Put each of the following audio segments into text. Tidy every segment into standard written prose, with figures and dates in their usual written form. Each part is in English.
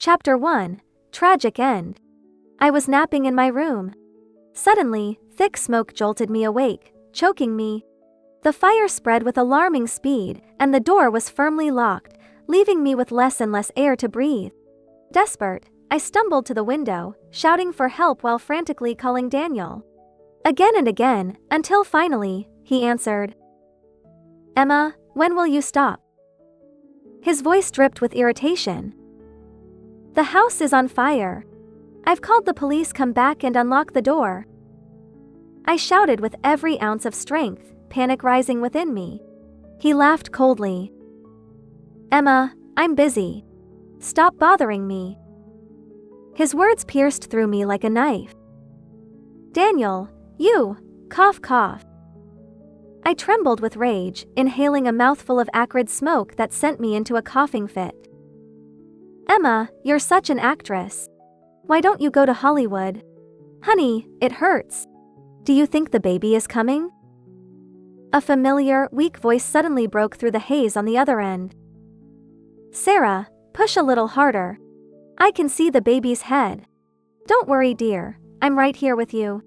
Chapter 1. Tragic End. I was napping in my room. Suddenly, thick smoke jolted me awake, choking me. The fire spread with alarming speed, and the door was firmly locked, leaving me with less and less air to breathe. Desperate, I stumbled to the window, shouting for help while frantically calling Daniel. Again and again, until finally, he answered. "Emma, when will you stop?" His voice dripped with irritation. "The house is on fire. I've called the police, come back and unlock the door." I shouted with every ounce of strength, panic rising within me. He laughed coldly. "Emma, I'm busy. Stop bothering me." His words pierced through me like a knife. "Daniel, you, cough cough." I trembled with rage, inhaling a mouthful of acrid smoke that sent me into a coughing fit. "Emma, you're such an actress. Why don't you go to Hollywood? Honey, it hurts. Do you think the baby is coming?" A familiar, weak voice suddenly broke through the haze on the other end. "Sarah, push a little harder. I can see the baby's head. Don't worry, dear, I'm right here with you."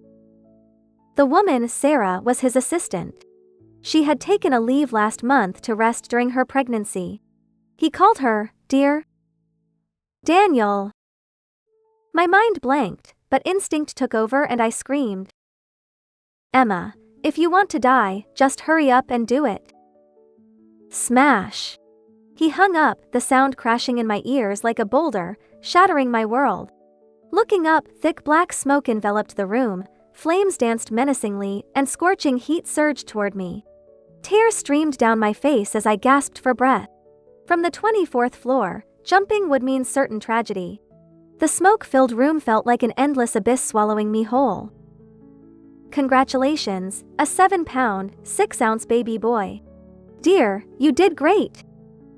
The woman, Sarah, was his assistant. She had taken a leave last month to rest during her pregnancy. He called her, dear. "Daniel." My mind blanked, but instinct took over and I screamed. "Emma, if you want to die, just hurry up and do it." Smash! He hung up, the sound crashing in my ears like a boulder, shattering my world. Looking up, thick black smoke enveloped the room, flames danced menacingly, and scorching heat surged toward me. Tears streamed down my face as I gasped for breath. From the 24th floor, jumping would mean certain tragedy. The smoke-filled room felt like an endless abyss swallowing me whole. "Congratulations, a 7-pound, 6-ounce baby boy. Dear, you did great.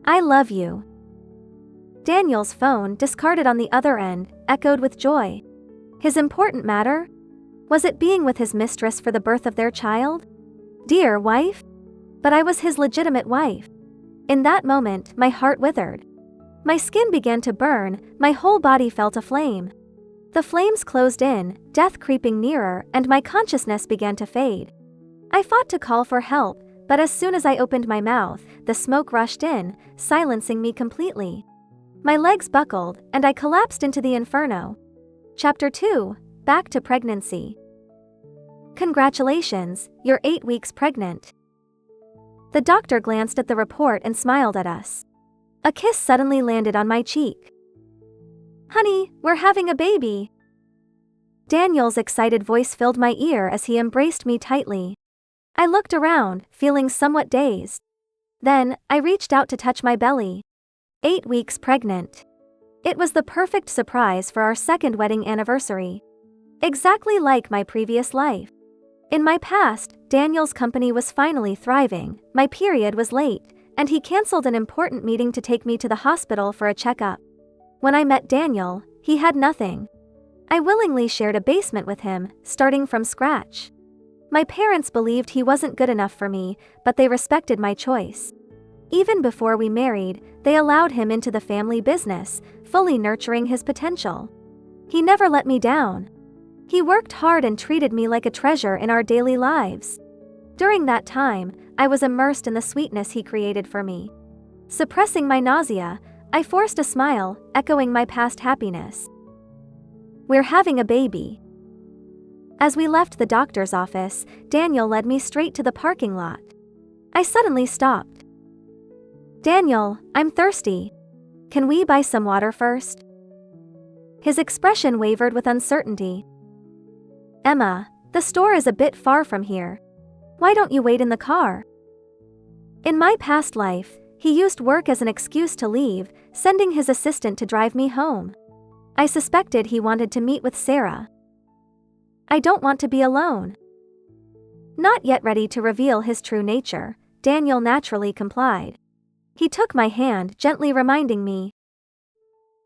I love you." Daniel's phone, discarded on the other end, echoed with joy. His important matter? Was it being with his mistress for the birth of their child? Dear wife? But I was his legitimate wife. In that moment, my heart withered. My skin began to burn, my whole body felt aflame. The flames closed in, death creeping nearer, and my consciousness began to fade. I fought to call for help, but as soon as I opened my mouth, the smoke rushed in, silencing me completely. My legs buckled, and I collapsed into the inferno. Chapter 2. Back to pregnancy. "Congratulations, you're 8 weeks pregnant." The doctor glanced at the report and smiled at us. A kiss suddenly landed on my cheek. "Honey, we're having a baby." Daniel's excited voice filled my ear as he embraced me tightly. I looked around, feeling somewhat dazed. Then, I reached out to touch my belly. 8 weeks pregnant. It was the perfect surprise for our second wedding anniversary. Exactly like my previous life. In my past, Daniel's company was finally thriving, my period was late, and he canceled an important meeting to take me to the hospital for a checkup. When I met Daniel, he had nothing. I willingly shared a basement with him, starting from scratch. My parents believed he wasn't good enough for me, but they respected my choice. Even before we married, they allowed him into the family business, fully nurturing his potential. He never let me down. He worked hard and treated me like a treasure in our daily lives. During that time, I was immersed in the sweetness he created for me. Suppressing my nausea, I forced a smile, echoing my past happiness. "We're having a baby." As we left the doctor's office, Daniel led me straight to the parking lot. I suddenly stopped. "Daniel, I'm thirsty. Can we buy some water first?" His expression wavered with uncertainty. "Emma, the store is a bit far from here. Why don't you wait in the car?" In my past life, he used work as an excuse to leave, sending his assistant to drive me home. I suspected he wanted to meet with Sarah. "I don't want to be alone." Not yet ready to reveal his true nature, Daniel naturally complied. He took my hand, gently reminding me,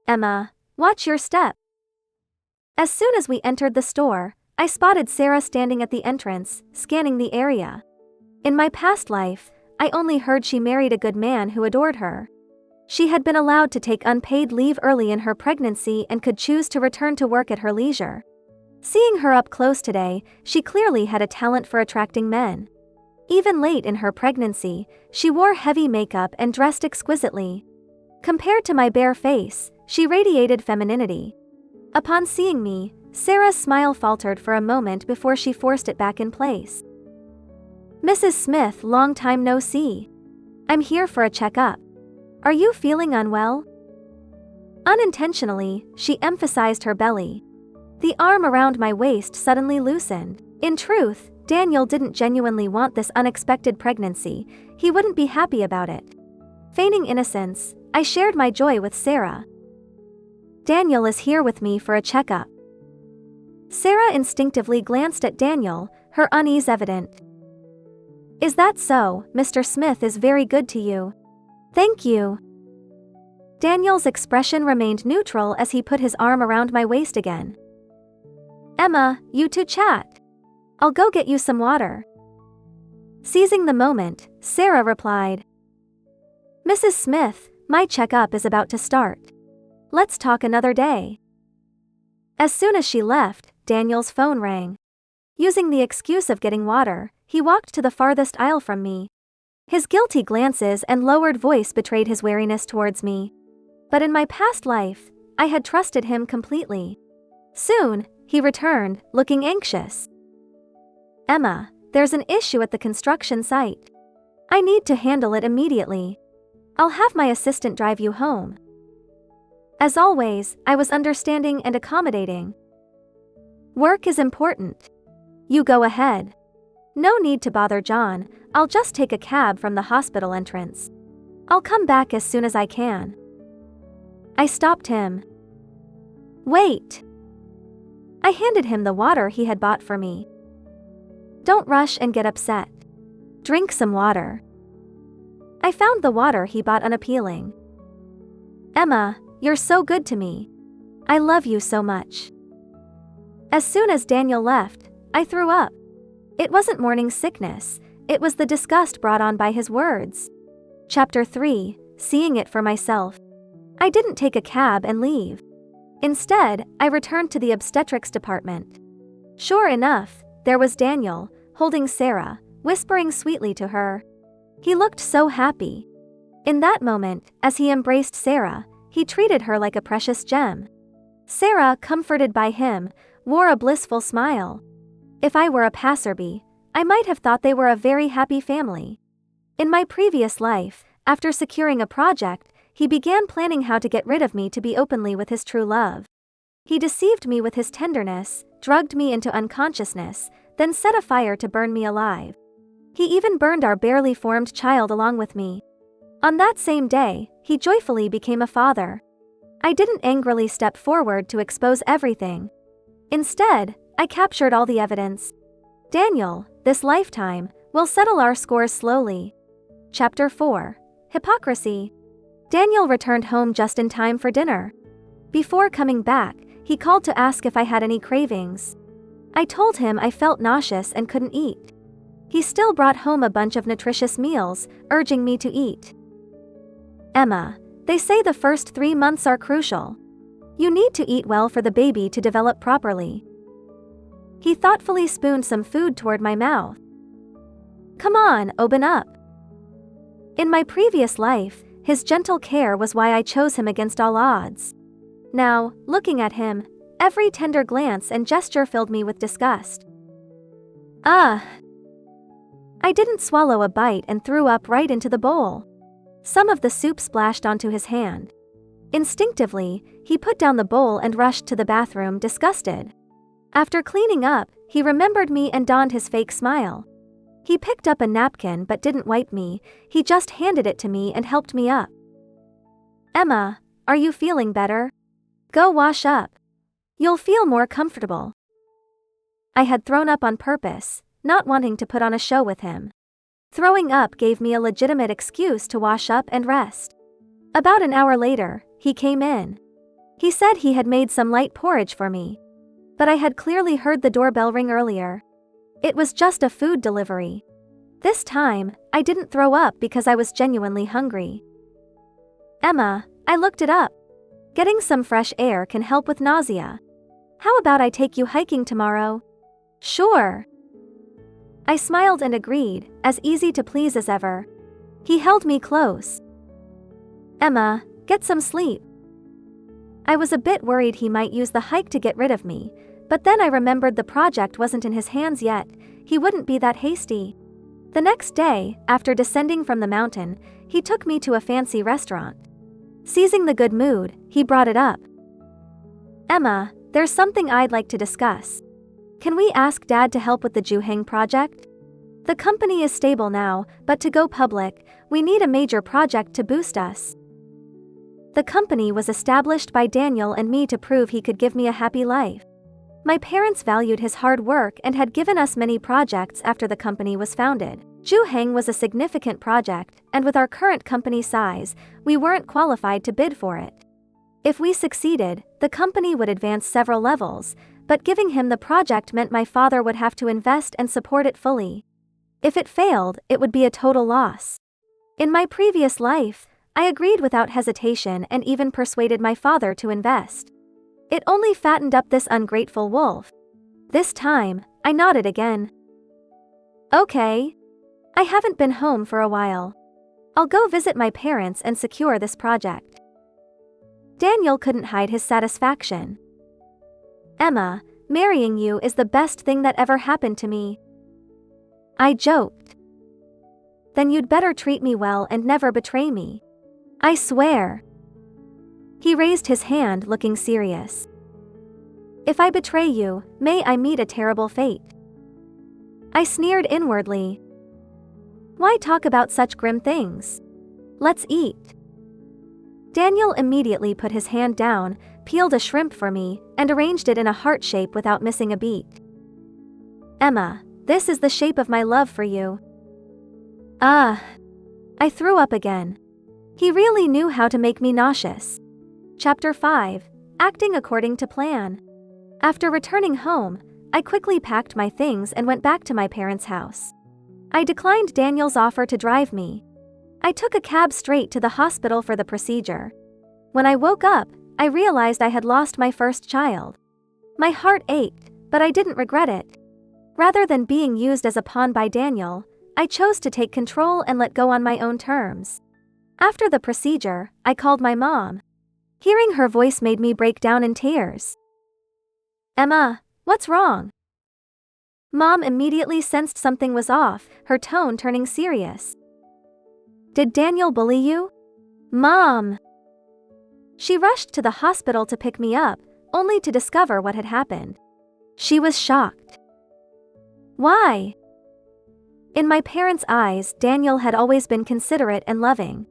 "Emma, watch your step." As soon as we entered the store, I spotted Sarah standing at the entrance, scanning the area. In my past life, I only heard she married a good man who adored her. She had been allowed to take unpaid leave early in her pregnancy and could choose to return to work at her leisure. Seeing her up close today, she clearly had a talent for attracting men. Even late in her pregnancy, she wore heavy makeup and dressed exquisitely. Compared to my bare face, she radiated femininity. Upon seeing me, Sarah's smile faltered for a moment before she forced it back in place. "Mrs. Smith, long time no see. I'm here for a checkup. Are you feeling unwell?" Unintentionally, she emphasized her belly. The arm around my waist suddenly loosened. In truth, Daniel didn't genuinely want this unexpected pregnancy. He wouldn't be happy about it. Feigning innocence, I shared my joy with Sarah. "Daniel is here with me for a checkup." Sarah instinctively glanced at Daniel, her unease evident. "Is that so? Mr. Smith is very good to you." "Thank you." Daniel's expression remained neutral as he put his arm around my waist again. "Emma, you two chat. I'll go get you some water." Seizing the moment, Sarah replied, "Mrs. Smith, my checkup is about to start. Let's talk another day." As soon as she left, Daniel's phone rang. Using the excuse of getting water, he walked to the farthest aisle from me. His guilty glances and lowered voice betrayed his wariness towards me. But in my past life, I had trusted him completely. Soon, he returned, looking anxious. "Emma, there's an issue at the construction site. I need to handle it immediately. I'll have my assistant drive you home." As always, I was understanding and accommodating. "Work is important. You go ahead. No need to bother John, I'll just take a cab from the hospital entrance. I'll come back as soon as I can." I stopped him. "Wait." I handed him the water he had bought for me. "Don't rush and get upset. Drink some water." I found the water he bought unappealing. "Emma, you're so good to me. I love you so much." As soon as Daniel left, I threw up. It wasn't morning sickness, it was the disgust brought on by his words. Chapter 3, Seeing It for Myself. I didn't take a cab and leave. Instead, I returned to the obstetrics department. Sure enough, there was Daniel, holding Sarah, whispering sweetly to her. He looked so happy. In that moment, as he embraced Sarah, he treated her like a precious gem. Sarah, comforted by him, wore a blissful smile. If I were a passerby, I might have thought they were a very happy family. In my previous life, after securing a project, he began planning how to get rid of me to be openly with his true love. He deceived me with his tenderness, drugged me into unconsciousness, then set a fire to burn me alive. He even burned our barely formed child along with me. On that same day, he joyfully became a father. I didn't angrily step forward to expose everything. Instead, I captured all the evidence. Daniel, this lifetime, will settle our scores slowly. Chapter 4, Hypocrisy. Daniel returned home just in time for dinner. Before coming back, he called to ask if I had any cravings. I told him I felt nauseous and couldn't eat. He still brought home a bunch of nutritious meals, urging me to eat. "Emma, they say the first 3 months are crucial. You need to eat well for the baby to develop properly." He thoughtfully spooned some food toward my mouth. "Come on, open up." In my previous life, his gentle care was why I chose him against all odds. Now, looking at him, every tender glance and gesture filled me with disgust. I didn't swallow a bite and threw up right into the bowl. Some of the soup splashed onto his hand. Instinctively, he put down the bowl and rushed to the bathroom, disgusted. After cleaning up, he remembered me and donned his fake smile. He picked up a napkin but didn't wipe me, he just handed it to me and helped me up. "Emma, are you feeling better? Go wash up. You'll feel more comfortable." I had thrown up on purpose, not wanting to put on a show with him. Throwing up gave me a legitimate excuse to wash up and rest. About an hour later, he came in. He said he had made some light porridge for me. But I had clearly heard the doorbell ring earlier. It was just a food delivery. This time, I didn't throw up because I was genuinely hungry. Emma, I looked it up. Getting some fresh air can help with nausea. How about I take you hiking tomorrow? Sure. I smiled and agreed, as easy to please as ever. He held me close. Emma, get some sleep. I was a bit worried he might use the hike to get rid of me, but then I remembered the project wasn't in his hands yet. He wouldn't be that hasty. The next day, after descending from the mountain, he took me to a fancy restaurant. Seizing the good mood, he brought it up. Emma, there's something I'd like to discuss. Can we ask Dad to help with the Juheng project? The company is stable now, but to go public, we need a major project to boost us. The company was established by Daniel and me to prove he could give me a happy life. My parents valued his hard work and had given us many projects after the company was founded. Juheng was a significant project, and with our current company size, we weren't qualified to bid for it. If we succeeded, the company would advance several levels, but giving him the project meant my father would have to invest and support it fully. If it failed, it would be a total loss. In my previous life, I agreed without hesitation and even persuaded my father to invest. It only fattened up this ungrateful wolf. This time, I nodded again. Okay. I haven't been home for a while. I'll go visit my parents and secure this project. Daniel couldn't hide his satisfaction. Emma, marrying you is the best thing that ever happened to me. I joked. Then you'd better treat me well and never betray me. I swear. He raised his hand, looking serious. If I betray you, may I meet a terrible fate. I sneered inwardly. Why talk about such grim things? Let's eat. Daniel immediately put his hand down, peeled a shrimp for me, and arranged it in a heart shape without missing a beat. Emma, this is the shape of my love for you. I threw up again. He really knew how to make me nauseous. Chapter 5. Acting according to plan. After returning home, I quickly packed my things and went back to my parents' house. I declined Daniel's offer to drive me. I took a cab straight to the hospital for the procedure. When I woke up, I realized I had lost my first child. My heart ached, but I didn't regret it. Rather than being used as a pawn by Daniel, I chose to take control and let go on my own terms. After the procedure, I called my mom. Hearing her voice made me break down in tears. Emma, what's wrong? Mom immediately sensed something was off, her tone turning serious. Did Daniel bully you? Mom! She rushed to the hospital to pick me up, only to discover what had happened. She was shocked. Why? In my parents' eyes, Daniel had always been considerate and loving.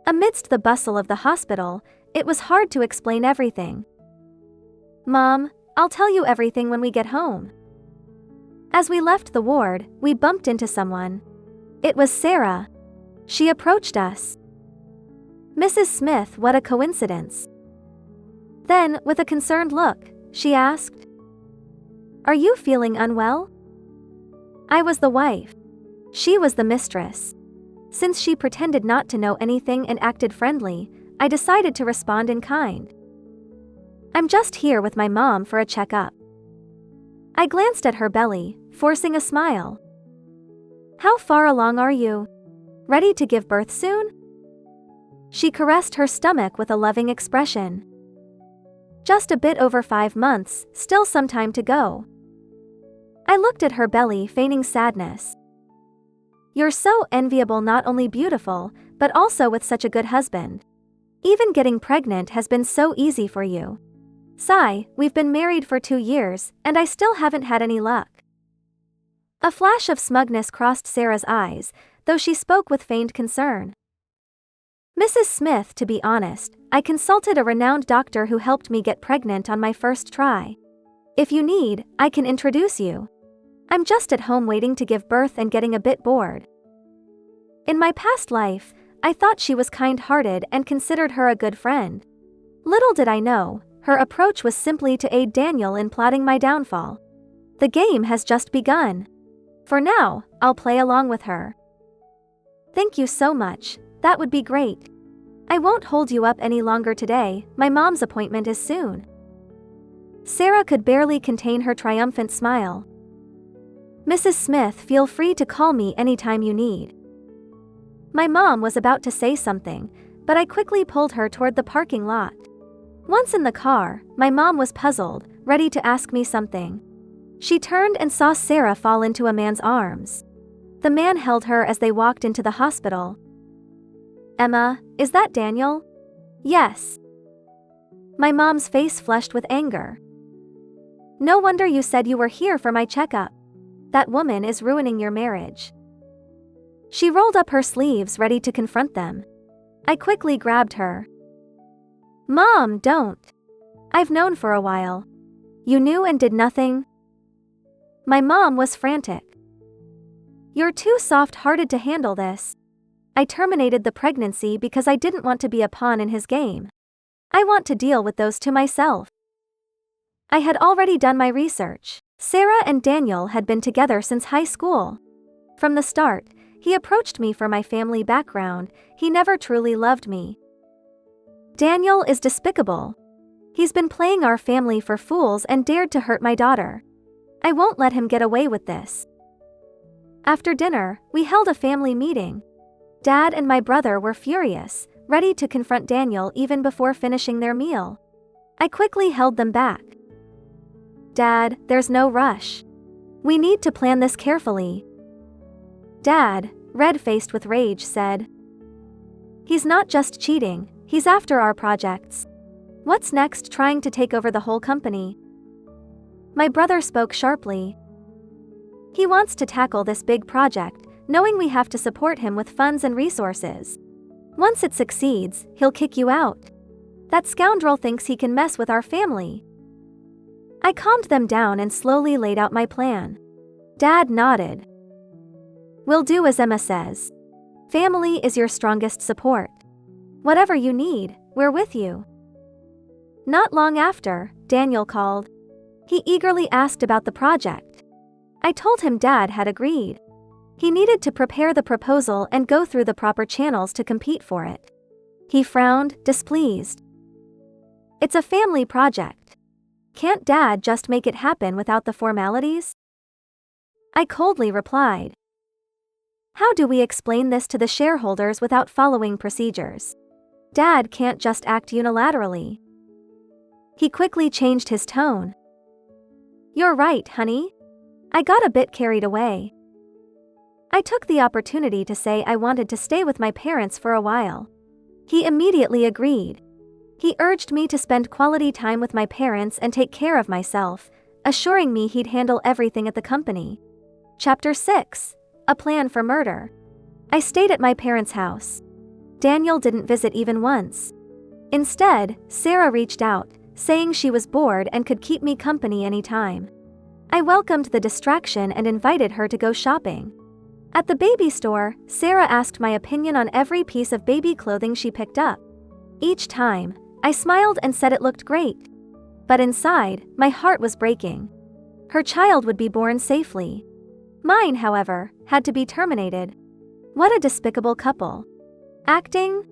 Amidst the bustle of the hospital, it was hard to explain everything. Mom, I'll tell you everything when we get home. As we left the ward, we bumped into someone. It was Sarah. She approached us. Mrs. Smith, what a coincidence. Then, with a concerned look, she asked, Are you feeling unwell? I was the wife. She was the mistress. Since she pretended not to know anything and acted friendly, I decided to respond in kind. I'm just here with my mom for a checkup. I glanced at her belly, forcing a smile. How far along are you? Ready to give birth soon? She caressed her stomach with a loving expression. Just a bit over 5 months, still some time to go. I looked at her belly, feigning sadness. You're so enviable, not only beautiful, but also with such a good husband. Even getting pregnant has been so easy for you. Sigh, we've been married for 2 years, and I still haven't had any luck. A flash of smugness crossed Sarah's eyes, though she spoke with feigned concern. Mrs. Smith, to be honest, I consulted a renowned doctor who helped me get pregnant on my first try. If you need, I can introduce you. I'm just at home waiting to give birth and getting a bit bored. In my past life, I thought she was kind-hearted and considered her a good friend. Little did I know, her approach was simply to aid Daniel in plotting my downfall. The game has just begun. For now, I'll play along with her. Thank you so much, that would be great. I won't hold you up any longer today, my mom's appointment is soon. Sarah could barely contain her triumphant smile. Mrs. Smith, feel free to call me anytime you need. My mom was about to say something, but I quickly pulled her toward the parking lot. Once in the car, my mom was puzzled, ready to ask me something. She turned and saw Sarah fall into a man's arms. The man held her as they walked into the hospital. Emma, is that Daniel? Yes. My mom's face flushed with anger. No wonder you said you were here for my checkup. That woman is ruining your marriage. She rolled up her sleeves, ready to confront them. I quickly grabbed her. Mom, don't. I've known for a while. You knew and did nothing? My mom was frantic. You're too soft-hearted to handle this. I terminated the pregnancy because I didn't want to be a pawn in his game. I want to deal with those two myself. I had already done my research. Sarah and Daniel had been together since high school. From the start, he approached me for my family background. He never truly loved me. Daniel is despicable. He's been playing our family for fools and dared to hurt my daughter. I won't let him get away with this. After dinner, we held a family meeting. Dad and my brother were furious, ready to confront Daniel even before finishing their meal. I quickly held them back. Dad, there's no rush. We need to plan this carefully. Dad, red-faced with rage, said, He's not just cheating, he's after our projects. What's next, trying to take over the whole company? My brother spoke sharply. He wants to tackle this big project, knowing we have to support him with funds and resources. Once it succeeds, he'll kick you out. That scoundrel thinks he can mess with our family. I calmed them down and slowly laid out my plan. Dad nodded. We'll do as Emma says. Family is your strongest support. Whatever you need, we're with you. Not long after, Daniel called. He eagerly asked about the project. I told him Dad had agreed. He needed to prepare the proposal and go through the proper channels to compete for it. He frowned, displeased. It's a family project. Can't Dad just make it happen without the formalities? I coldly replied. How do we explain this to the shareholders without following procedures? Dad can't just act unilaterally. He quickly changed his tone. You're right, honey. I got a bit carried away. I took the opportunity to say I wanted to stay with my parents for a while. He immediately agreed. He urged me to spend quality time with my parents and take care of myself, assuring me he'd handle everything at the company. Chapter 6. A Plan for Murder. I stayed at my parents' house. Daniel didn't visit even once. Instead, Sarah reached out, saying she was bored and could keep me company anytime. I welcomed the distraction and invited her to go shopping. At the baby store, Sarah asked my opinion on every piece of baby clothing she picked up. Each time, I smiled and said it looked great. But inside, my heart was breaking. Her child would be born safely. Mine, however, had to be terminated. What a despicable couple. Acting?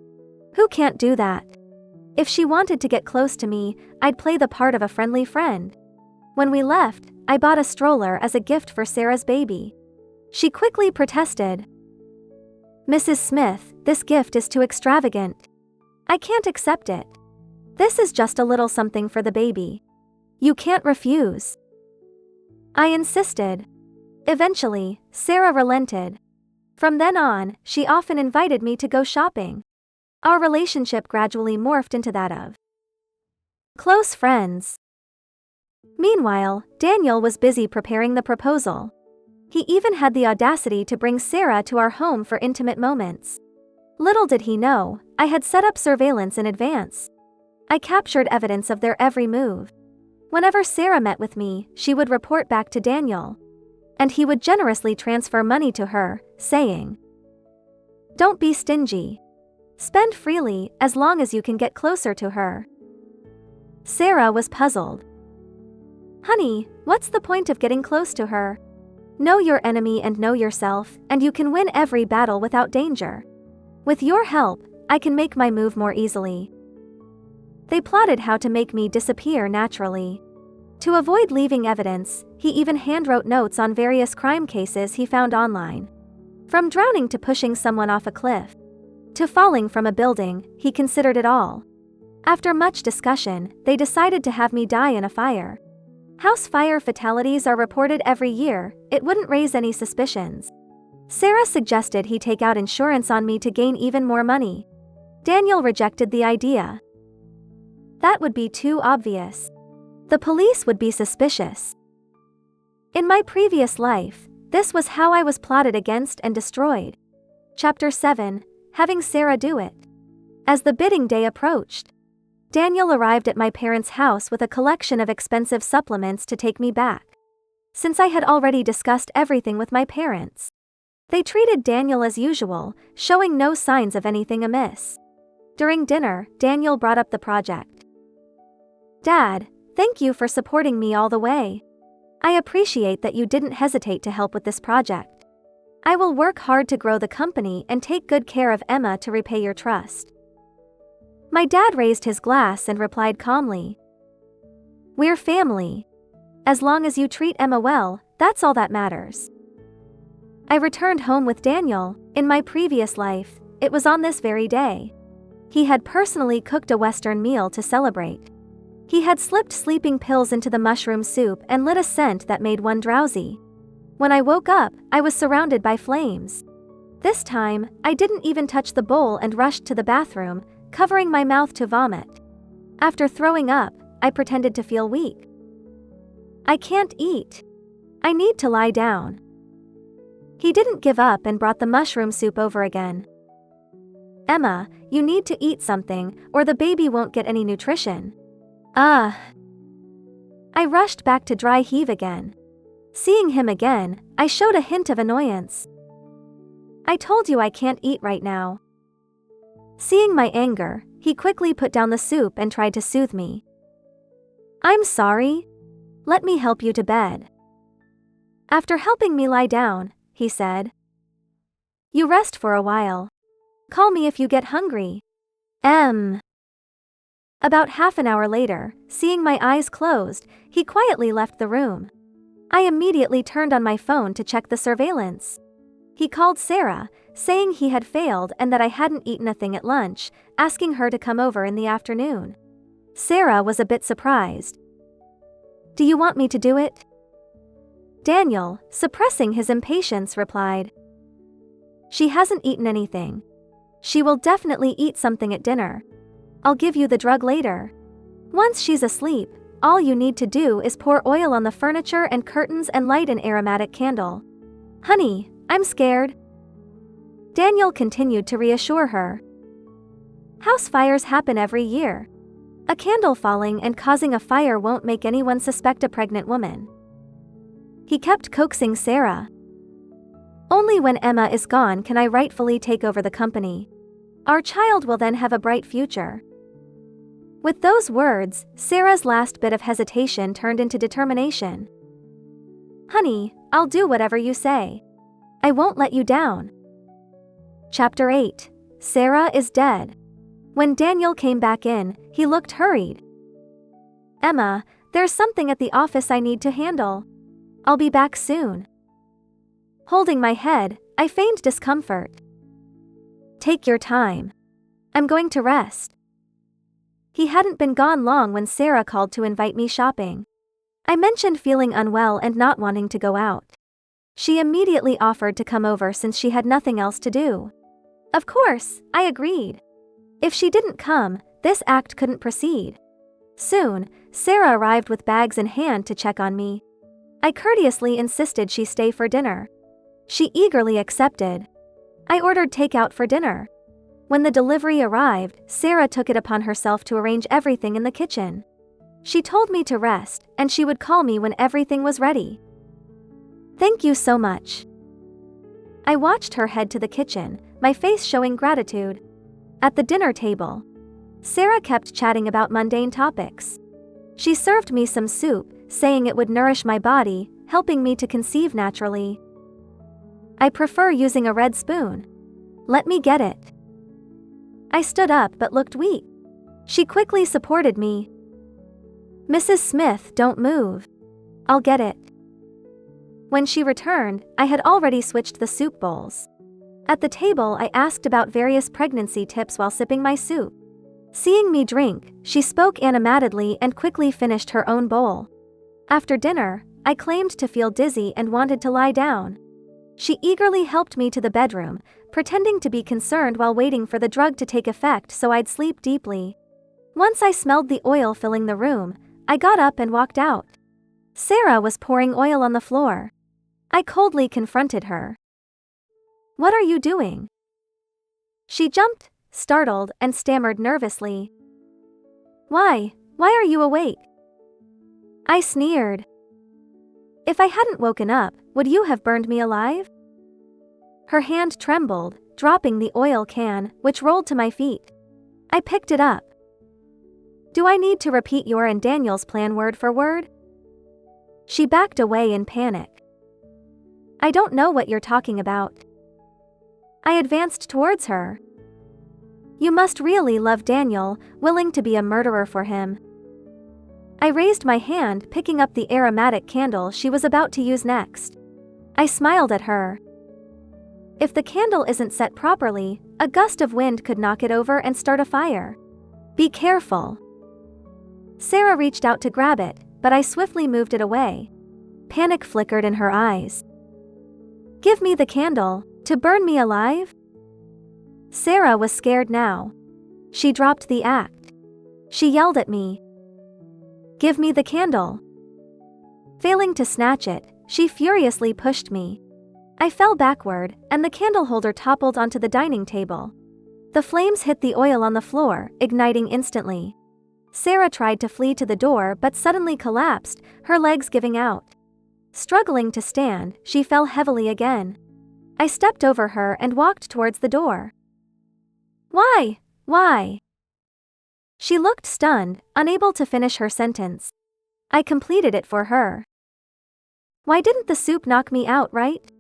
Who can't do that? If she wanted to get close to me, I'd play the part of a friendly friend. When we left, I bought a stroller as a gift for Sarah's baby. She quickly protested. Mrs. Smith, this gift is too extravagant. I can't accept it. This is just a little something for the baby. You can't refuse. I insisted. Eventually, Sarah relented. From then on, she often invited me to go shopping. Our relationship gradually morphed into that of close friends. Meanwhile, Daniel was busy preparing the proposal. He even had the audacity to bring Sarah to our home for intimate moments. Little did he know, I had set up surveillance in advance. I captured evidence of their every move. Whenever Sarah met with me, she would report back to Daniel. And he would generously transfer money to her, saying, Don't be stingy. Spend freely, as long as you can get closer to her. Sarah was puzzled. Honey, what's the point of getting close to her? Know your enemy and know yourself, and you can win every battle without danger. With your help, I can make my move more easily. They plotted how to make me disappear naturally. To avoid leaving evidence, he even handwrote notes on various crime cases he found online. From drowning to pushing someone off a cliff, to falling from a building, he considered it all. After much discussion, they decided to have me die in a fire. House fire fatalities are reported every year, it wouldn't raise any suspicions. Sarah suggested he take out insurance on me to gain even more money. Daniel rejected the idea. That would be too obvious. The police would be suspicious. In my previous life, this was how I was plotted against and destroyed. Chapter 7, Having Sarah Do It. As the bidding day approached, Daniel arrived at my parents' house with a collection of expensive supplements to take me back. Since I had already discussed everything with my parents, they treated Daniel as usual, showing no signs of anything amiss. During dinner, Daniel brought up the project. "Dad, thank you for supporting me all the way. I appreciate that you didn't hesitate to help with this project. I will work hard to grow the company and take good care of Emma to repay your trust." My dad raised his glass and replied calmly, "We're family. As long as you treat Emma well, that's all that matters." I returned home with Daniel. In my previous life, it was on this very day. He had personally cooked a Western meal to celebrate. He had slipped sleeping pills into the mushroom soup and lit a scent that made one drowsy. When I woke up, I was surrounded by flames. This time, I didn't even touch the bowl and rushed to the bathroom, covering my mouth to vomit. After throwing up, I pretended to feel weak. "I can't eat. I need to lie down." He didn't give up and brought the mushroom soup over again. "Emma, you need to eat something, or the baby won't get any nutrition." I rushed back to dry heave again. Seeing him again, I showed a hint of annoyance. "I told you I can't eat right now." Seeing my anger, he quickly put down the soup and tried to soothe me. "I'm sorry. Let me help you to bed." After helping me lie down, he said, "You rest for a while. Call me if you get hungry." About half an hour later, seeing my eyes closed, he quietly left the room. I immediately turned on my phone to check the surveillance. He called Sarah, saying he had failed and that I hadn't eaten a thing at lunch, asking her to come over in the afternoon. Sarah was a bit surprised. "Do you want me to do it?" Daniel, suppressing his impatience, replied, "She hasn't eaten anything. She will definitely eat something at dinner. I'll give you the drug later. Once she's asleep, all you need to do is pour oil on the furniture and curtains and light an aromatic candle." "Honey, I'm scared." Daniel continued to reassure her. "House fires happen every year. A candle falling and causing a fire won't make anyone suspect a pregnant woman." He kept coaxing Sarah. "Only when Emma is gone can I rightfully take over the company. Our child will then have a bright future." With those words, Sarah's last bit of hesitation turned into determination. "Honey, I'll do whatever you say. I won't let you down." Chapter 8, Sarah is Dead. When Daniel came back in, he looked hurried. "Emma, there's something at the office I need to handle. I'll be back soon." Holding my head, I feigned discomfort. "Take your time. I'm going to rest." He hadn't been gone long when Sarah called to invite me shopping. I mentioned feeling unwell and not wanting to go out. She immediately offered to come over since she had nothing else to do. Of course, I agreed. If she didn't come, this act couldn't proceed. Soon, Sarah arrived with bags in hand to check on me. I courteously insisted she stay for dinner. She eagerly accepted. I ordered takeout for dinner. When the delivery arrived, Sarah took it upon herself to arrange everything in the kitchen. She told me to rest, and she would call me when everything was ready. "Thank you so much." I watched her head to the kitchen, my face showing gratitude. At the dinner table, Sarah kept chatting about mundane topics. She served me some soup, saying it would nourish my body, helping me to conceive naturally. "I prefer using a red spoon. Let me get it." I stood up but looked weak. She quickly supported me. "Mrs. Smith, don't move. I'll get it." When she returned, I had already switched the soup bowls. At the table, I asked about various pregnancy tips while sipping my soup. Seeing me drink, she spoke animatedly and quickly finished her own bowl. After dinner, I claimed to feel dizzy and wanted to lie down. She eagerly helped me to the bedroom, pretending to be concerned while waiting for the drug to take effect so I'd sleep deeply. Once I smelled the oil filling the room, I got up and walked out. Sarah was pouring oil on the floor. I coldly confronted her. "What are you doing?" She jumped, startled, and stammered nervously. Why are you awake?" I sneered. "If I hadn't woken up, would you have burned me alive?" Her hand trembled, dropping the oil can, which rolled to my feet. I picked it up. "Do I need to repeat your and Daniel's plan word for word?" She backed away in panic. "I don't know what you're talking about." I advanced towards her. "You must really love Daniel, willing to be a murderer for him." I raised my hand, picking up the aromatic candle she was about to use next. I smiled at her. "If the candle isn't set properly, a gust of wind could knock it over and start a fire. Be careful." Sarah reached out to grab it, but I swiftly moved it away. Panic flickered in her eyes. "Give me the candle, to burn me alive?" Sarah was scared now. She dropped the act. She yelled at me. "Give me the candle." Failing to snatch it, she furiously pushed me. I fell backward, and the candle holder toppled onto the dining table. The flames hit the oil on the floor, igniting instantly. Sarah tried to flee to the door but suddenly collapsed, her legs giving out. Struggling to stand, she fell heavily again. I stepped over her and walked towards the door. Why? She looked stunned, unable to finish her sentence. I completed it for her. "Why didn't the soup knock me out, right?"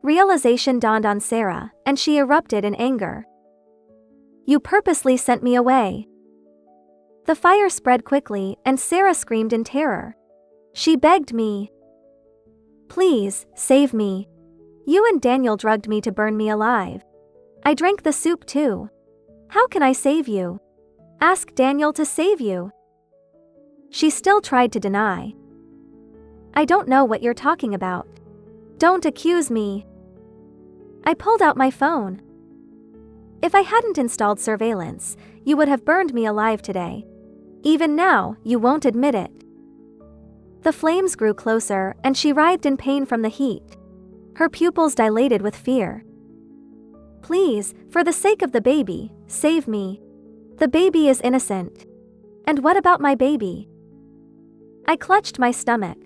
Realization dawned on Sarah, and she erupted in anger. "You purposely sent me away." The fire spread quickly, and Sarah screamed in terror. She begged me. "Please, save me. You and Daniel drugged me to burn me alive. I drank the soup too. How can I save you? Ask Daniel to save you." She still tried to deny. "I don't know what you're talking about. Don't accuse me." I pulled out my phone. "If I hadn't installed surveillance, you would have burned me alive today. Even now, you won't admit it." The flames grew closer, and she writhed in pain from the heat. Her pupils dilated with fear. "Please, for the sake of the baby, save me. The baby is innocent." "And what about my baby?" I clutched my stomach.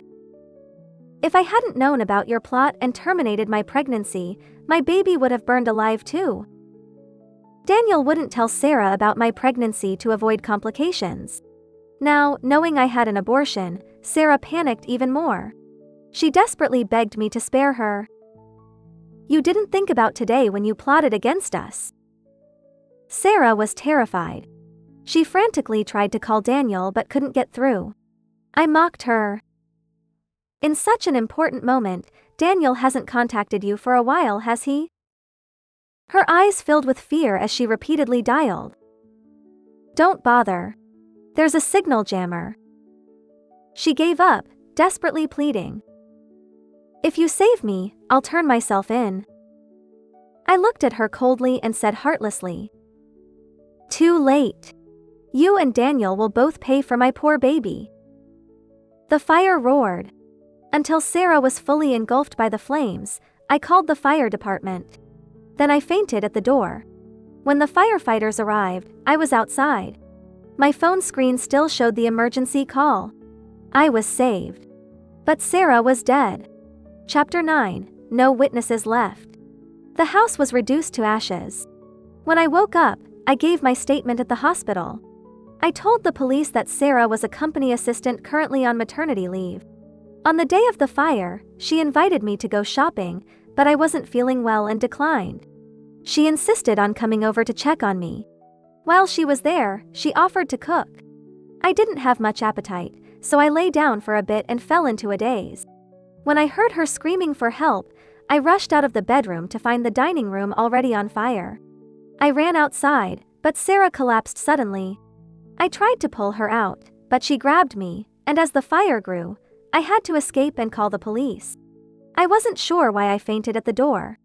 "If I hadn't known about your plot and terminated my pregnancy, my baby would have burned alive too." Daniel wouldn't tell Sarah about my pregnancy to avoid complications. Now, knowing I had an abortion, Sarah panicked even more. She desperately begged me to spare her. "You didn't think about today when you plotted against us." Sarah was terrified. She frantically tried to call Daniel but couldn't get through. I mocked her. "In such an important moment, Daniel hasn't contacted you for a while, has he?" Her eyes filled with fear as she repeatedly dialed. "Don't bother. There's a signal jammer." She gave up, desperately pleading. "If you save me, I'll turn myself in." I looked at her coldly and said heartlessly, "Too late. You and Daniel will both pay for my poor baby." The fire roared. Until Sarah was fully engulfed by the flames, I called the fire department. Then I fainted at the door. When the firefighters arrived, I was outside. My phone screen still showed the emergency call. I was saved. But Sarah was dead. Chapter 9, No Witnesses Left. The house was reduced to ashes. When I woke up, I gave my statement at the hospital. I told the police that Sarah was a company assistant currently on maternity leave. On the day of the fire, she invited me to go shopping, but I wasn't feeling well and declined. She insisted on coming over to check on me. While she was there, she offered to cook. I didn't have much appetite, so I lay down for a bit and fell into a daze. When I heard her screaming for help, I rushed out of the bedroom to find the dining room already on fire. I ran outside, but Sarah collapsed suddenly. I tried to pull her out, but she grabbed me, and as the fire grew, I had to escape and call the police. I wasn't sure why I fainted at the door.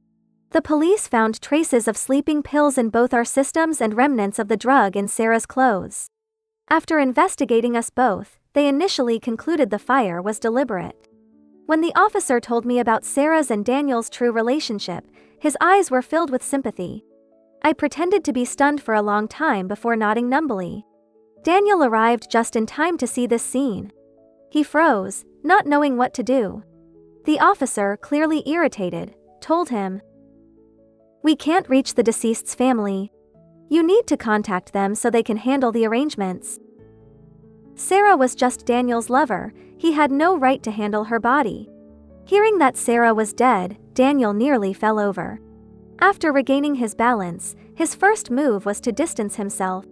The police found traces of sleeping pills in both our systems and remnants of the drug in Sarah's clothes. After investigating us both, they initially concluded the fire was deliberate. When the officer told me about Sarah's and Daniel's true relationship, his eyes were filled with sympathy. I pretended to be stunned for a long time before nodding numbly. Daniel arrived just in time to see this scene. He froze, not knowing what to do. The officer, clearly irritated, told him, "We can't reach the deceased's family. You need to contact them so they can handle the arrangements." Sarah was just Daniel's lover, he had no right to handle her body. Hearing that Sarah was dead, Daniel nearly fell over. After regaining his balance, his first move was to distance himself.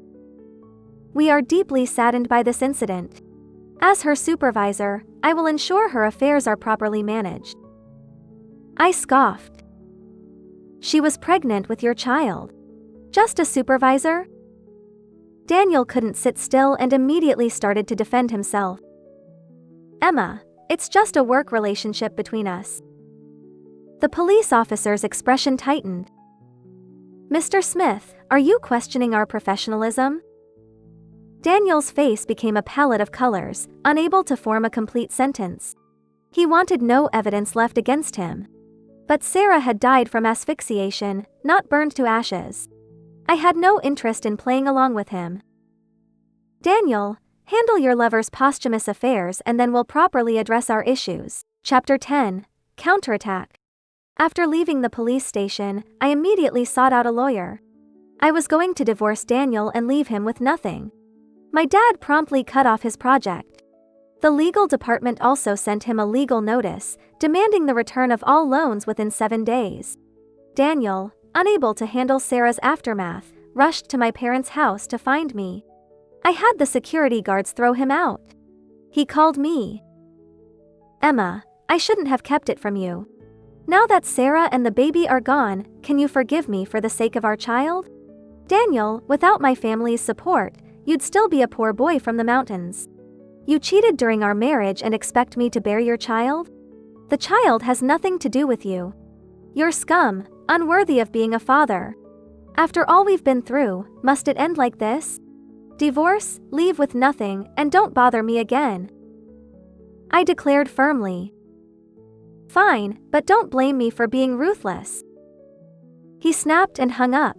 "We are deeply saddened by this incident. As her supervisor, I will ensure her affairs are properly managed." I scoffed. "She was pregnant with your child. Just a supervisor?" Daniel couldn't sit still and immediately started to defend himself. "Emma, it's just a work relationship between us." The police officer's expression tightened. "Mr. Smith, are you questioning our professionalism?" Daniel's face became a palette of colors, unable to form a complete sentence. He wanted no evidence left against him. But Sarah had died from asphyxiation, not burned to ashes. I had no interest in playing along with him. "Daniel, handle your lover's posthumous affairs and then we'll properly address our issues." Chapter 10, Counterattack. After leaving the police station, I immediately sought out a lawyer. I was going to divorce Daniel and leave him with nothing. My dad promptly cut off his project. The legal department also sent him a legal notice, demanding the return of all loans within 7 days. Daniel, unable to handle Sarah's aftermath, rushed to my parents' house to find me. I had the security guards throw him out. He called me. "Emma, I shouldn't have kept it from you. Now that Sarah and the baby are gone, can you forgive me for the sake of our child? Daniel, without my family's support, you'd still be a poor boy from the mountains. You cheated during our marriage and expect me to bear your child? The child has nothing to do with you. You're scum, unworthy of being a father. After all we've been through, must it end like this? Divorce, leave with nothing, and don't bother me again." I declared firmly. "Fine, but don't blame me for being ruthless." He snapped and hung up.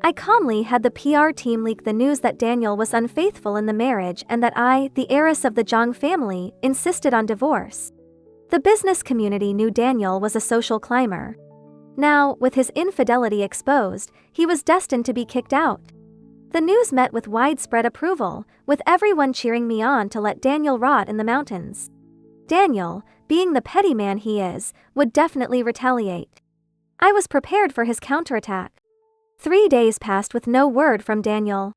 I calmly had the PR team leak the news that Daniel was unfaithful in the marriage and that I, the heiress of the Zhang family, insisted on divorce. The business community knew Daniel was a social climber. Now, with his infidelity exposed, he was destined to be kicked out. The news met with widespread approval, with everyone cheering me on to let Daniel rot in the mountains. Daniel, being the petty man he is, would definitely retaliate. I was prepared for his counterattack. 3 days passed with no word from Daniel.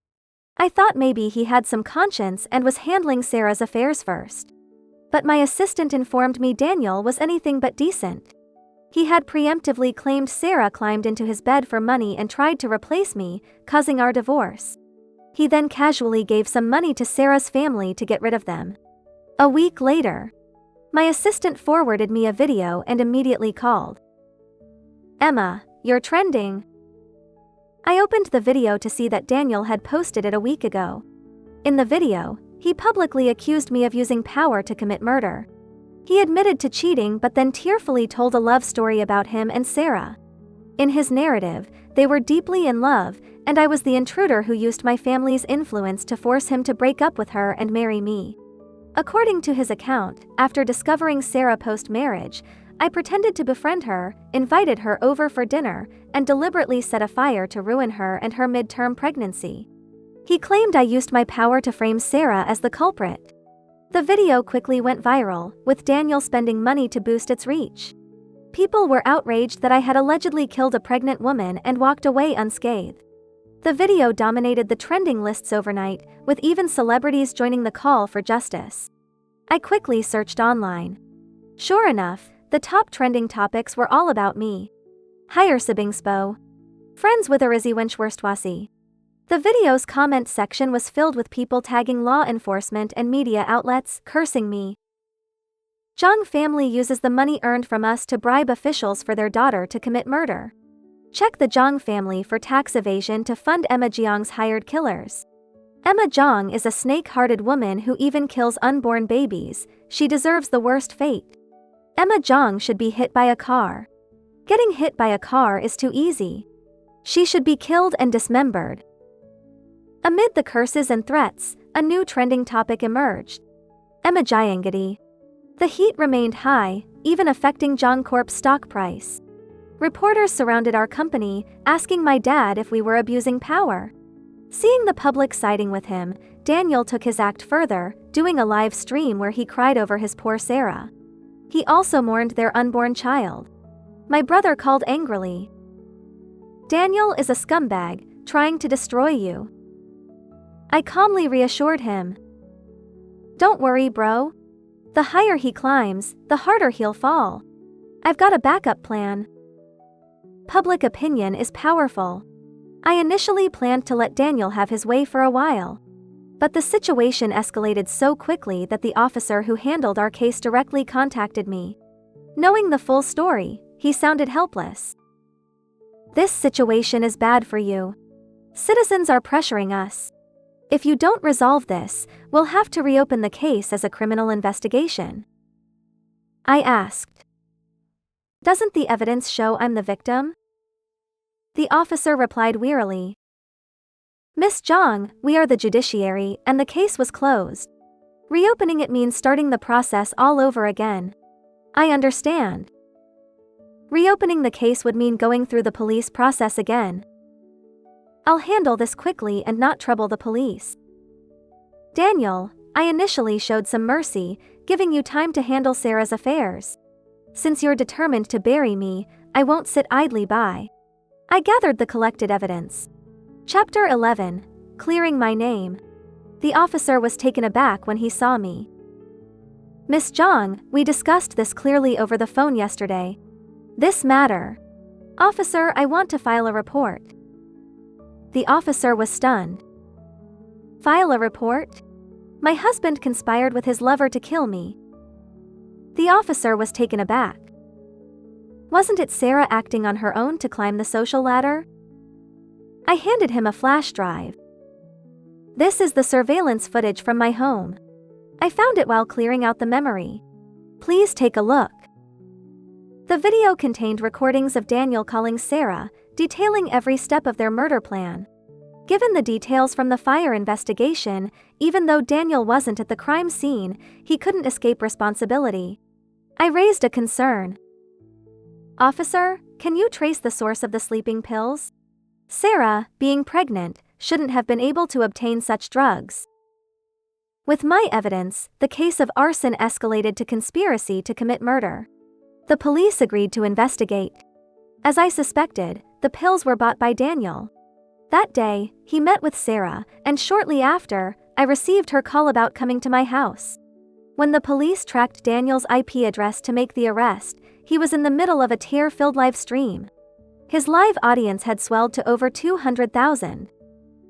I thought maybe he had some conscience and was handling Sarah's affairs first. But my assistant informed me Daniel was anything but decent. He had preemptively claimed Sarah climbed into his bed for money and tried to replace me, causing our divorce. He then casually gave some money to Sarah's family to get rid of them. A week later, my assistant forwarded me a video and immediately called. "Emma, you're trending." I opened the video to see that Daniel had posted it a week ago. In the video, he publicly accused me of using power to commit murder. He admitted to cheating but then tearfully told a love story about him and Sarah. In his narrative, they were deeply in love, and I was the intruder who used my family's influence to force him to break up with her and marry me. According to his account, after discovering Sarah post-marriage, I pretended to befriend her, invited her over for dinner, and deliberately set a fire to ruin her and her midterm pregnancy. He claimed I used my power to frame Sarah as the culprit. The video quickly went viral, with Daniel spending money to boost its reach. People were outraged that I had allegedly killed a pregnant woman and walked away unscathed. The video dominated the trending lists overnight, with even celebrities joining the call for justice. I quickly searched online. Sure enough, the top trending topics were all about me. Hyersibbingspo. Friends with Ariziwenchworstwasi. The video's comment section was filled with people tagging law enforcement and media outlets, cursing me. Jong family uses the money earned from us to bribe officials for their daughter to commit murder. Check the Jong family for tax evasion to fund Emma Jeong's hired killers. Emma Jeong is a snake-hearted woman who even kills unborn babies. She deserves the worst fate. Emma Jeong should be hit by a car. Getting hit by a car is too easy. She should be killed and dismembered. Amid the curses and threats, a new trending topic emerged. Emma Jayangadi. The heat remained high, even affecting Jong Corp's stock price. Reporters surrounded our company, asking my dad if we were abusing power. Seeing the public siding with him, Daniel took his act further, doing a live stream where he cried over his poor Sarah. He also mourned their unborn child. My brother called angrily. Daniel is a scumbag, trying to destroy you. I calmly reassured him. Don't worry, bro. The higher he climbs, the harder he'll fall. I've got a backup plan. Public opinion is powerful. I initially planned to let Daniel have his way for a while. But the situation escalated so quickly that the officer who handled our case directly contacted me. Knowing the full story, he sounded helpless. This situation is bad for you. Citizens are pressuring us. If you don't resolve this, we'll have to reopen the case as a criminal investigation. I asked. Doesn't the evidence show I'm the victim? The officer replied wearily. Miss Jong, we are the judiciary, and the case was closed. Reopening it means starting the process all over again. I understand. Reopening the case would mean going through the police process again. I'll handle this quickly and not trouble the police. Daniel, I initially showed some mercy, giving you time to handle Sarah's affairs. Since you're determined to bury me, I won't sit idly by. I gathered the collected evidence. Chapter 11, Clearing My Name. The officer was taken aback when he saw me. Miss Jong, we discussed this clearly over the phone yesterday. This matter. Officer, I want to file a report. The officer was stunned. File a report? My husband conspired with his lover to kill me. The officer was taken aback. Wasn't it Sarah acting on her own to climb the social ladder? I handed him a flash drive. This is the surveillance footage from my home. I found it while clearing out the memory. Please take a look. The video contained recordings of Daniel calling Sarah, detailing every step of their murder plan. Given the details from the fire investigation, even though Daniel wasn't at the crime scene, he couldn't escape responsibility. I raised a concern. Officer, can you trace the source of the sleeping pills? Sarah, being pregnant, shouldn't have been able to obtain such drugs. With my evidence, the case of arson escalated to conspiracy to commit murder. The police agreed to investigate. As I suspected, the pills were bought by Daniel. That day, he met with Sarah, and shortly after, I received her call about coming to my house. When the police tracked Daniel's IP address to make the arrest, he was in the middle of a tear-filled live stream. His live audience had swelled to over 200,000.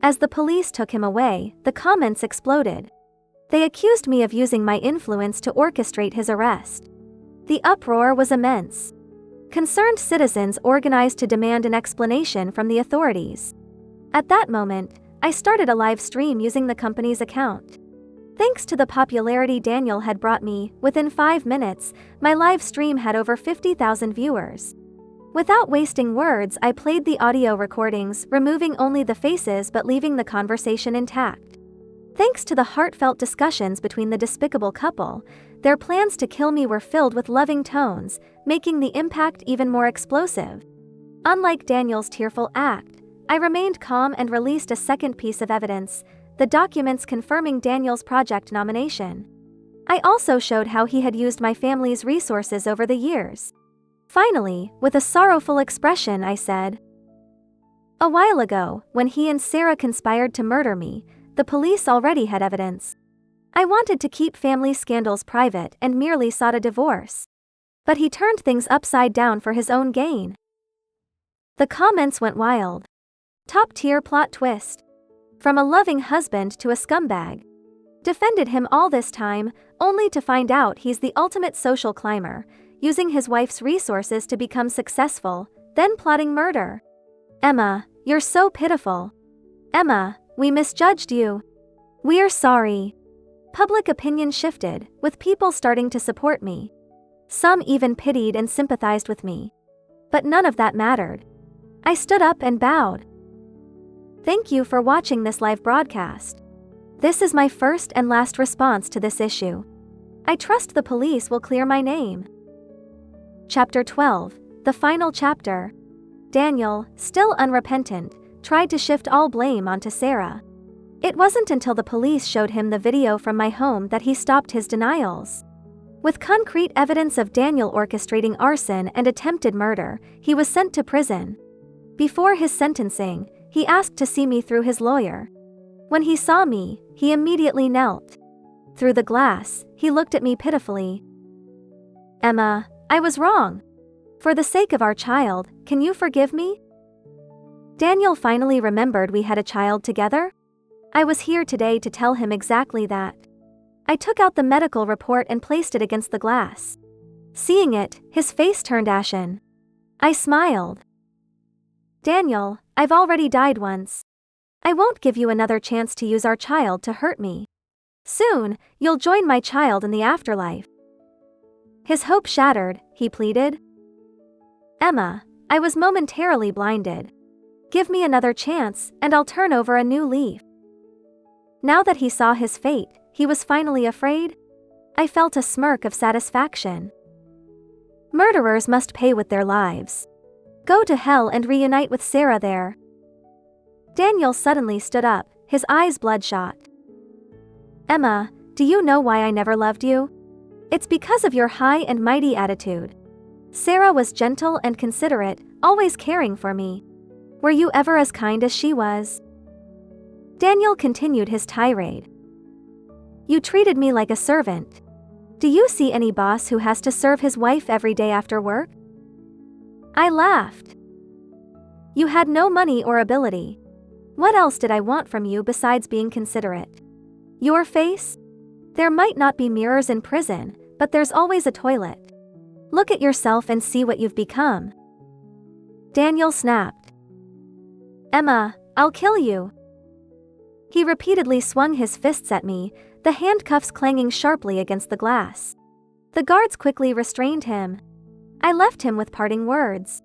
As the police took him away, the comments exploded. They accused me of using my influence to orchestrate his arrest. The uproar was immense. Concerned citizens organized to demand an explanation from the authorities. At that moment, I started a live stream using the company's account. Thanks to the popularity Daniel had brought me, within 5 minutes, my live stream had over 50,000 viewers. Without wasting words, I played the audio recordings, removing only the faces but leaving the conversation intact. Thanks to the heartfelt discussions between the despicable couple, their plans to kill me were filled with loving tones, making the impact even more explosive. Unlike Daniel's tearful act, I remained calm and released a second piece of evidence, the documents confirming Daniel's project nomination. I also showed how he had used my family's resources over the years. Finally, with a sorrowful expression, I said, "A while ago, when he and Sarah conspired to murder me, the police already had evidence. I wanted to keep family scandals private and merely sought a divorce. But he turned things upside down for his own gain." The comments went wild. Top-tier plot twist. From a loving husband to a scumbag. Defended him all this time, only to find out he's the ultimate social climber, using his wife's resources to become successful, then plotting murder. "Emma, you're so pitiful. Emma, we misjudged you. We're sorry." Public opinion shifted, with people starting to support me. Some even pitied and sympathized with me. But none of that mattered. I stood up and bowed. Thank you for watching this live broadcast. This is my first and last response to this issue. I trust the police will clear my name. Chapter 12, the final chapter. Daniel, still unrepentant, tried to shift all blame onto Sarah. It wasn't until the police showed him the video from my home that he stopped his denials. With concrete evidence of Daniel orchestrating arson and attempted murder, he was sent to prison. Before his sentencing, he asked to see me through his lawyer. When he saw me, he immediately knelt. Through the glass, he looked at me pitifully. "Emma, I was wrong. For the sake of our child, can you forgive me?" Daniel finally remembered we had a child together. I was here today to tell him exactly that. I took out the medical report and placed it against the glass. Seeing it, his face turned ashen. I smiled. "Daniel, I've already died once. I won't give you another chance to use our child to hurt me. Soon, you'll join my child in the afterlife." His hope shattered, he pleaded. "Emma, I was momentarily blinded. Give me another chance, and I'll turn over a new leaf." Now that he saw his fate, he was finally afraid. I felt a smirk of satisfaction. Murderers must pay with their lives. Go to hell and reunite with Sarah there. Daniel suddenly stood up, his eyes bloodshot. "Emma, do you know why I never loved you? It's because of your high and mighty attitude. Sarah was gentle and considerate, always caring for me. Were you ever as kind as she was?" Daniel continued his tirade. "You treated me like a servant. Do you see any boss who has to serve his wife every day after work?" I laughed. "You had no money or ability. What else did I want from you besides being considerate? Your face? There might not be mirrors in prison, but there's always a toilet. Look at yourself and see what you've become." Daniel snapped. "Emma, I'll kill you." He repeatedly swung his fists at me, the handcuffs clanging sharply against the glass. The guards quickly restrained him. I left him with parting words.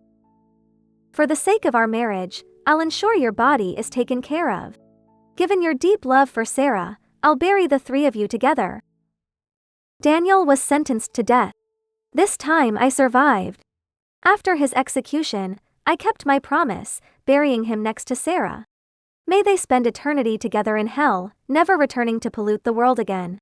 "For the sake of our marriage, I'll ensure your body is taken care of. Given your deep love for Sarah, I'll bury the three of you together." Daniel was sentenced to death. This time I survived. After his execution, I kept my promise, burying him next to Sarah. May they spend eternity together in hell, never returning to pollute the world again.